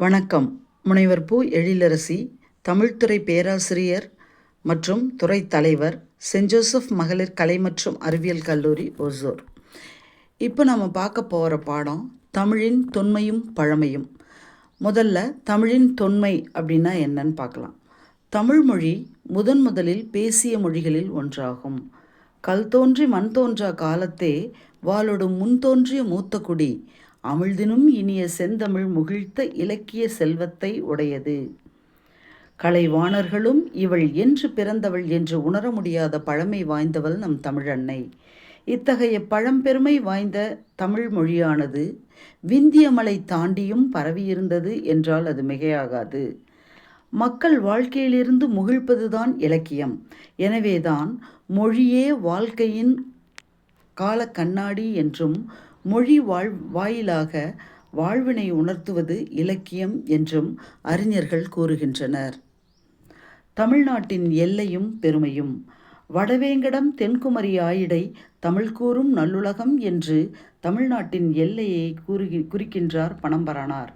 வணக்கம். முனைவர் பு. எழிலரசி, தமிழ்துறை பேராசிரியர் மற்றும் துறை தலைவர், சென்ட் ஜோசப் மகளிர் கலை மற்றும் அறிவியல் கல்லூரி, ஓசூர். இப்போ நம்ம பார்க்க போகிற பாடம் தமிழின் தொன்மையும் பழமையும். முதல்ல தமிழின் தொன்மை அப்படின்னா என்னன்னு பார்க்கலாம். தமிழ் மொழி முதலில் பேசிய மொழிகளில் ஒன்றாகும். கல் தோன்றி மண் தோன்றா காலத்தே வாளொடும் முன் தோன்றிய மூத்த குடி அமிழ்தினும் இனிய செந்தமிழ் முகிழ்த்த இலக்கிய செல்வத்தை உடையது. கலைவாணர்களும் இவள் என்று பிறந்தவள் என்று உணர முடியாத பழமை வாய்ந்தவள் நம் தமிழன்னை. இத்தகைய பழம்பெருமை வாய்ந்த தமிழ் மொழியானது விந்திய மலை தாண்டியும் பரவியிருந்தது என்றால் அது மிகையாகாது. மக்கள் வாழ்க்கையிலிருந்து முகிழ்ப்பதுதான் இலக்கியம். எனவேதான் மொழியே வாழ்க்கையின் கால கண்ணாடி என்றும் மொழி வாயிலாக வாழ்வினை உணர்த்துவது இலக்கியம் என்றும் அறிஞர்கள் கூறுகின்றனர். தமிழ்நாட்டின் எல்லையும் பெருமையும். வடவேங்கடம் தென்குமரி ஆயிடை தமிழ் கூறும் நல்லுலகம் என்று தமிழ்நாட்டின் எல்லையை குறிக்கின்றார் பனம்பரனார்.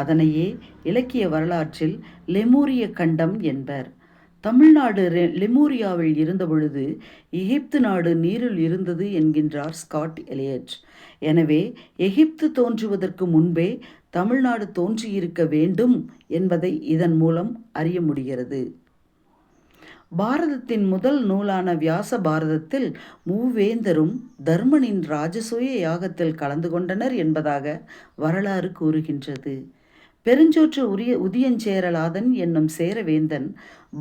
அதனையே இலக்கிய வரலாற்றில் லெமூரிய கண்டம் என்பர். தமிழ்நாடு லெமூரியாவில் இருந்தபொழுது எகிப்து நாடு நீரில் இருந்தது என்கின்றார் ஸ்காட் எலியட். எனவே எகிப்து தோன்றுவதற்கு முன்பே தமிழ்நாடு தோன்றியிருக்க வேண்டும் என்பதை இதன் மூலம் அறிய முடிகிறது. பாரதத்தின் முதல் நூலான வியாச பாரதத்தில் மூவேந்தரும் தர்மனின் ராஜசூய யாகத்தில் கலந்து கொண்டனர் என்பதாக வரலாறு கூறுகின்றது. பெருஞ்சோற்று உதியஞ்சேரலாதன் என்னும் சேரவேந்தன்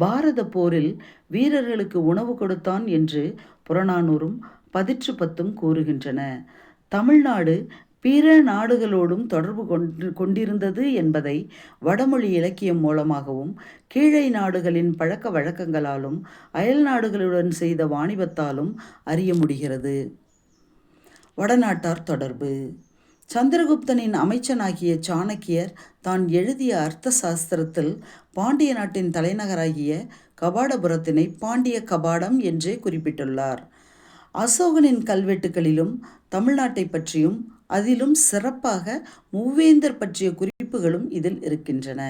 பாரத போரில் வீரர்களுக்கு உணவு கொடுத்தான் என்று புறநானூறும் 10 கூறுகின்றன. தமிழ்நாடு பிற நாடுகளோடும் தொடர்பு கொண்டிருந்தது என்பதை வடமொழி இலக்கியம் மூலமாகவும் கீழை நாடுகளின் பழக்க வழக்கங்களாலும் அயல் நாடுகளுடன் செய்த வாணிபத்தாலும் அறிய முடிகிறது. வடநாட்டார் தொடர்பு. சந்திரகுப்தனின் அமைச்சனாகிய சாணக்கியர் தான் எழுதிய அர்த்த சாஸ்திரத்தில் பாண்டிய நாட்டின் தலைநகராகிய கபாடபுரத்தினை பாண்டிய கபாடம் என்றே குறிப்பிட்டுள்ளார். அசோகனின் கல்வெட்டுகளிலும் தமிழ்நாட்டை பற்றியும் அதிலும் சிறப்பாக மூவேந்தர் பற்றிய குறிப்புகளும் இதில் இருக்கின்றன.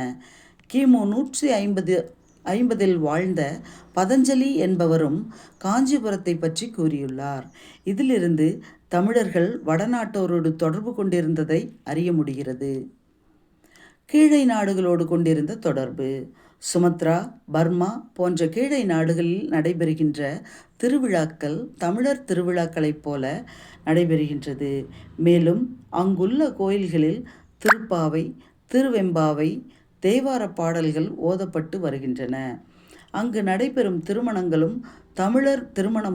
கிமு 150 வாழ்ந்த பதஞ்சலி என்பவரும் காஞ்சிபுரத்தை பற்றி கூறியுள்ளார். இதிலிருந்து தமிழர்கள் வடநாட்டோரோடு தொடர்பு கொண்டிருந்ததை அறிய முடிகிறது. கீழை நாடுகளோடு கொண்டிருந்த தொடர்பு. சுமத்ரா, பர்மா போன்ற கீழை நாடுகளில் நடைபெறுகின்ற திருவிழாக்கள் தமிழர் திருவிழாக்களைப் போல நடைபெறுகின்றது. மேலும் அங்குள்ள கோயில்களில் திருப்பாவை, திருவெம்பாவை, தேவார பாடல்கள் ஓதப்பட்டு வருகின்றன. அங்கு நடைபெறும் திருமணங்களும் தமிழர் திருமண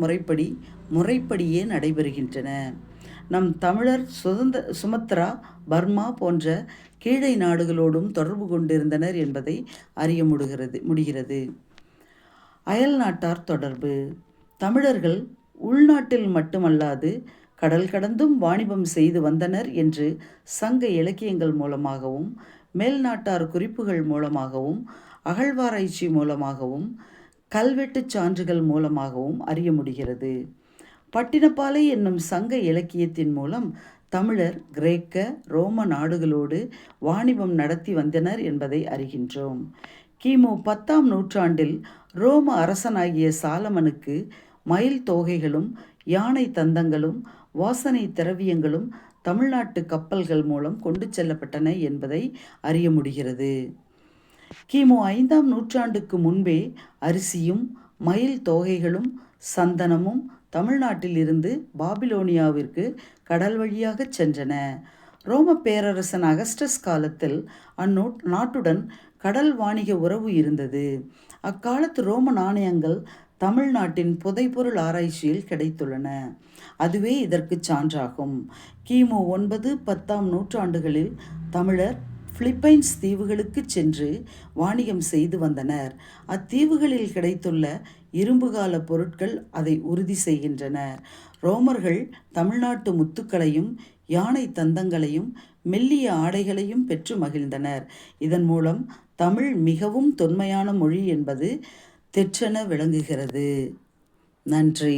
முறைப்படியே நடைபெறுகின்றன. நம் தமிழர் சுமத்ரா, பர்மா போன்ற கீழை நாடுகளோடும் தொடர்பு கொண்டிருந்தனர் என்பதை அறிய முடிகிறது. அயல் நாட்டார் தொடர்பு. தமிழர்கள் உள்நாட்டில் மட்டுமல்லாது கடல் கடந்தும் வாணிபம் செய்து வந்தனர் என்று சங்க இலக்கியங்கள் மூலமாகவும் மேல்நாட்டார் குறிப்புகள் மூலமாகவும் அகழ்வாராய்ச்சி மூலமாகவும் கல்வெட்டுச் சான்றுகள் மூலமாகவும் அறிய முடிகிறது. பட்டினப்பாலை என்னும் சங்க இலக்கியத்தின் மூலம் தமிழர் கிரேக்க, ரோம நாடுகளோடு வாணிபம் நடத்தி வந்தனர் என்பதை அறிகின்றோம். கிமு 10ஆம் நூற்றாண்டில் ரோம அரசனாகிய சாலமனுக்கு மயில் தோகைகளும் யானை தந்தங்களும் வாசனை திரவியங்களும் தமிழ்நாட்டு கப்பல்கள் மூலம் கொண்டு செல்லப்பட்டன என்பதை அறிய முடிகிறது. கிமு 5ஆம் நூற்றாண்டுக்கு முன்பே அரிசியும் மயில் தோகைகளும் சந்தனமும் தமிழ்நாட்டில் இருந்து பாபிலோனியாவிற்கு கடல் வழியாக சென்றன. ரோம பேரரசன் அகஸ்டஸ் காலத்தில் நாட்டுடன் கடல் வாணிக உறவு இருந்தது. அக்காலத்து ரோம நாணயங்கள் தமிழ்நாட்டின் புதைபொருள் ஆராய்ச்சியில் கிடைத்துள்ளன. அதுவே இதற்கு சான்றாகும். கிமு 9, 10ஆம் நூற்றாண்டுகளில் தமிழர் பிலிப்பைன்ஸ் தீவுகளுக்கு சென்று வாணிகம் செய்து வந்தனர். அத்தீவுகளில் கிடைத்துள்ள இரும்புகால பொருட்கள் அதை உறுதி செய்கின்றன. ரோமர்கள் தமிழ்நாட்டு முத்துக்களையும் யானை தந்தங்களையும் மெல்லிய ஆடைகளையும் பெற்று மகிழ்ந்தனர். இதன் மூலம் தமிழ் மிகவும் தொன்மையான மொழி என்பது தெற்றென விளங்குகிறது. நன்றி.